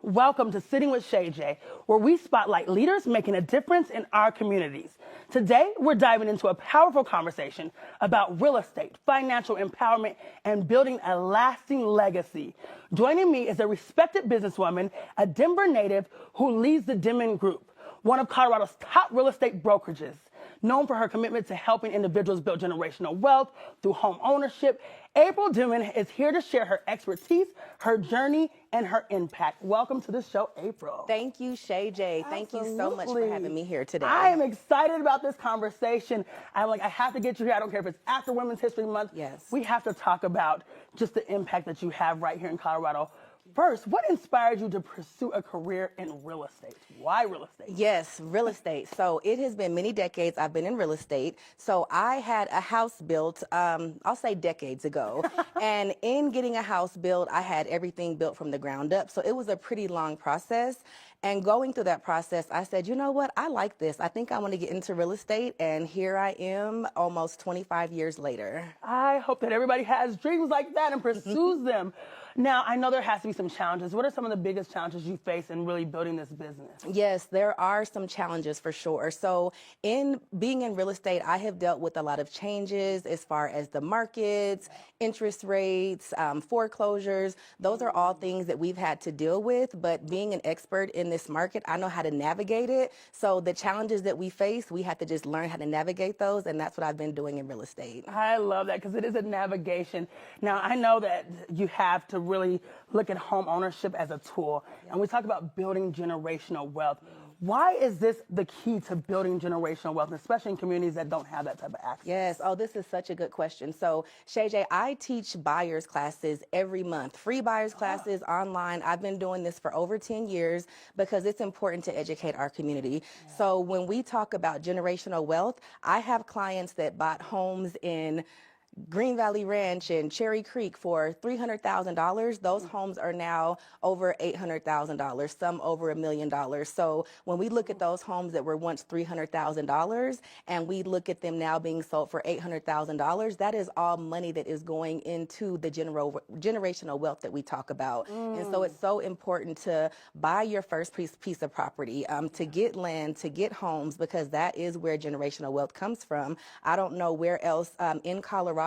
Welcome to Sitting with Shay J, where we spotlight leaders making a difference in our communities. Today, we're diving into a powerful conversation about real estate, financial empowerment, and building a lasting legacy. Joining me is a respected businesswoman, a Denver native who leads the Denmon Group, one of Colorado's top real estate brokerages. Known for her commitment to helping individuals build generational wealth through home ownership, April Denmon is here to share her expertise, her journey, and her impact. Welcome to the show, April. Thank you, Shay J. Thank you so much for having me here today. I am excited about this conversation. I have to get you here. I don't care if it's after Women's History Month. Yes. We have to talk about just the impact that you have right here in Colorado. First, what inspired you to pursue a career in real estate? Why real estate? Yes, real estate. So it has been many decades I've been in real estate. So I had a house built, I'll say decades ago. And in getting a house built, I had everything built from the ground up. So it was a pretty long process. And going through that process, I said, you know what? I like this. I think I want to get into real estate. And here I am almost 25 years later. I hope that everybody has dreams like that and pursues them. Now, I know there has to be some challenges. What are some of the biggest challenges you face in really building this business? Yes, there are some challenges for sure. So in being in real estate, I have dealt with a lot of changes as far as the markets, interest rates, foreclosures. Those are all things that we've had to deal with. But being an expert in this market, I know how to navigate it. So the challenges that we face, we have to just learn how to navigate those. And that's what I've been doing in real estate. I love that because it is a navigation. Now, I know that you have to really look at home ownership as a tool. And we talk about building generational wealth. Why is this the key to building generational wealth, especially in communities that don't have that type of access? Yes. Oh, this is such a good question. So, Shay J, I teach buyers classes every month, free buyers classes online. I've been doing this for over 10 years because it's important to educate our community. So when we talk about generational wealth, I have clients that bought homes in Green Valley Ranch and Cherry Creek for $300,000. Those homes are now over $800,000, some over $1 million. So when we look at those homes that were once $300,000 and we look at them now being sold for $800,000, that is all money that is going into the generational wealth that we talk about. And so it's so important to buy your first piece of property, to get land, to get homes, because that is where generational wealth comes from. I don't know where else in Colorado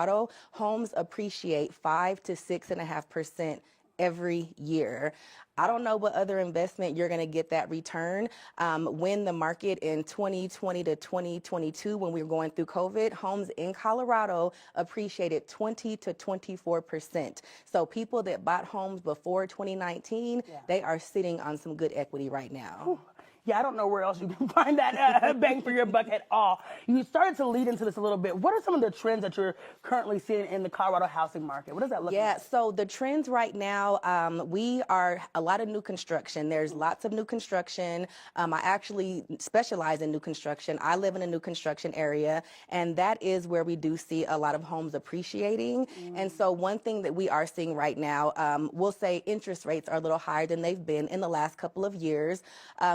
homes appreciate 5 to 6.5% every year. I don't know what other investment you're going to get that return. When the market in 2020 to 2022, when we were going through COVID, homes in Colorado appreciated 20 to 24%. So people that bought homes before 2019, they are sitting on some good equity right now. Ooh. Yeah, I don't know where else you can find that bang for your buck at all. You started to lead into this a little bit. What are some of the trends that you're currently seeing in the Colorado housing market? What does that look like? Yeah, so the trends right now, we are a lot of new construction. There's lots of new construction. I actually specialize in new construction. I live in a new construction area, and that is where we do see a lot of homes appreciating. And so one thing that we are seeing right now, we'll say interest rates are a little higher than they've been in the last couple of years.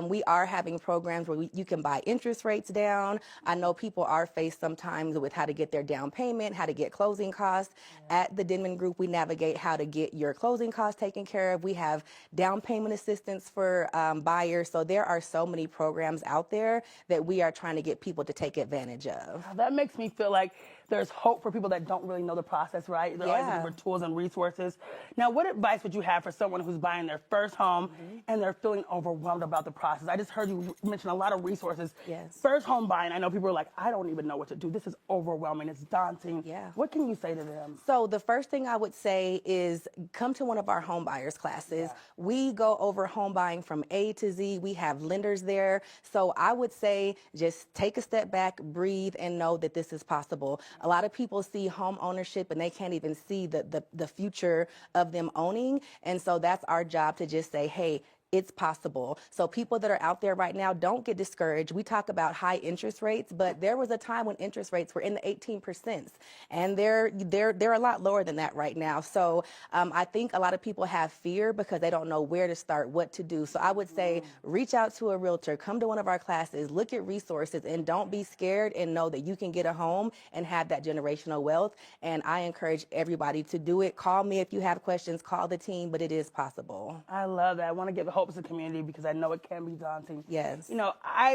We are having programs where you can buy interest rates down. I know people are faced sometimes with how to get their down payment, how to get closing costs. At the Denmon Group, we navigate how to get your closing costs taken care of. We have down payment assistance for buyers. So there are so many programs out there that we are trying to get people to take advantage of. That makes me feel like there's hope for people that don't really know the process, right? They're always looking for tools and resources. Now, what advice would you have for someone who's buying their first home and they're feeling overwhelmed about the process? I just heard you mention a lot of resources. Yes. First home buying, I know people are like, I don't even know what to do. This is overwhelming. It's daunting. Yeah. What can you say to them? So the first thing I would say is come to one of our home buyers classes. We go over home buying from A to Z. We have lenders there. So I would say just take a step back, breathe, and know that this is possible. A lot of people see home ownership and they can't even see the future of them owning. And so that's our job to just say, hey, it's possible. So people that are out there right now, don't get discouraged. We talk about high interest rates, but there was a time when interest rates were in the 18%, and they're a lot lower than that right now. So I think a lot of people have fear because they don't know where to start, what to do. So I would say reach out to a realtor, come to one of our classes, look at resources, and don't be scared, and know that you can get a home and have that generational wealth. And I encourage everybody to do it. Call me if you have questions, call the team, but it is possible. I love that. I want to give hopes of the community because I know it can be daunting. Yes. You know,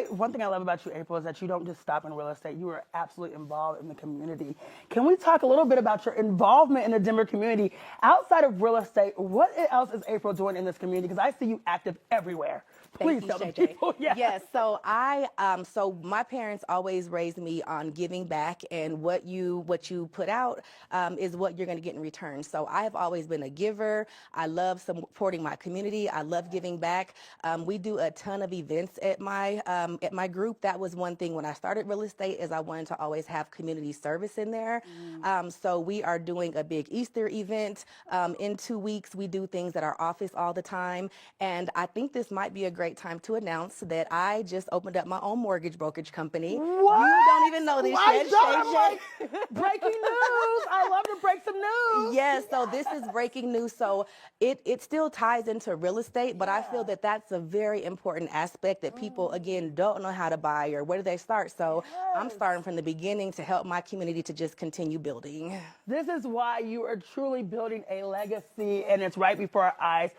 one thing I love about you, April, is that you don't just stop in real estate. You are absolutely involved in the community. Can we talk a little bit about your involvement in the Denver community outside of real estate? What else is April doing in this community? Because I see you active everywhere. Please tell the people. Yeah. Yes. So so my parents always raised me on giving back, and what you put out is what you're going to get in return. So I have always been a giver. I love supporting my community. I love giving back. We do a ton of events at my group. That was one thing when I started real estate, is I wanted to always have community service in there. So we are doing a big Easter event in 2 weeks. We do things at our office all the time, and I think this might be a great time to announce that I just opened up my own mortgage brokerage company. What? You don't even know this yet, Shay J. Breaking news. I love to break some news. Yes, so this is breaking news. So it still ties into real estate, but I feel that that's a very important aspect that people, again, don't know how to buy or where do they start. So I'm starting from the beginning to help my community to just continue building. This is why you are truly building a legacy, and it's right before our eyes.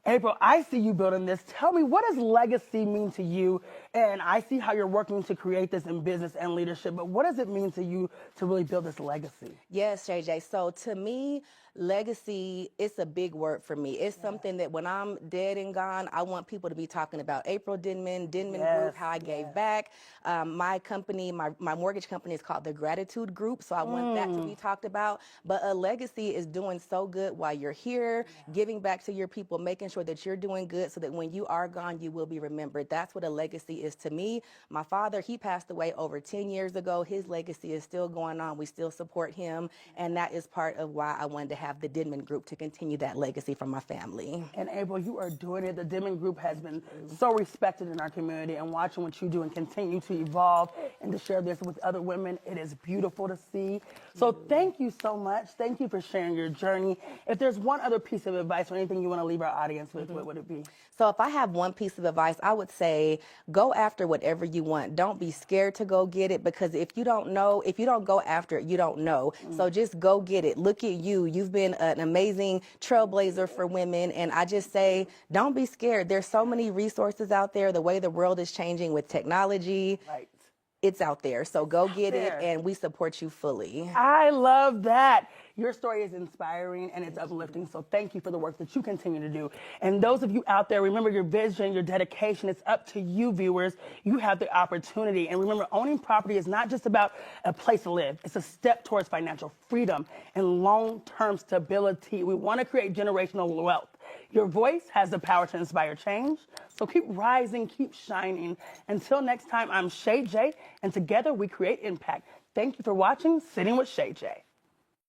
April, I see you building this. Tell me, what does legacy mean to you? And I see how you're working to create this in business and leadership, but what does it mean to you to really build this legacy? Yes, Shay J. So to me, legacy, it's a big word for me. It's something that when I'm dead and gone, I want people to be talking about April Denmon, Denmon Group, how I gave back. My company, my mortgage company is called the Gratitude Group, so I want that to be talked about. But a legacy is doing so good while you're here, giving back to your people, making sure that you're doing good so that when you are gone, you will be remembered. That's what a legacy is to me. My father, he passed away over 10 years ago. His legacy is still going on. We still support him, and that is part of why I wanted to have the Denmon Group to continue that legacy from my family. And April, you are doing it. The Denmon Group has been so respected in our community, and watching what you do and continue to evolve and to share this with other women, it is beautiful to see. So thank you so much. Thank you for sharing your journey. If there's one other piece of advice or anything you want to leave our audience with, what would it be? So if I have one piece of advice, I would say go after whatever you want. Don't be scared to go get it, because if you don't go after it, you don't know. So just go get it. Look at you. You've been an amazing trailblazer for women, and I just say don't be scared. There's so many resources out there. The way the world is changing with technology, it's out there. So go get it, and we support you fully. I love that. Your story is inspiring and it's uplifting, so thank you for the work that you continue to do. And those of you out there, remember your vision, your dedication. It's up to you, viewers. You have the opportunity. And remember, owning property is not just about a place to live. It's a step towards financial freedom and long-term stability. We want to create generational wealth. Your voice has the power to inspire change, so keep rising, keep shining. Until next time, I'm Shay J, and together we create impact. Thank you for watching Sitting with Shay J.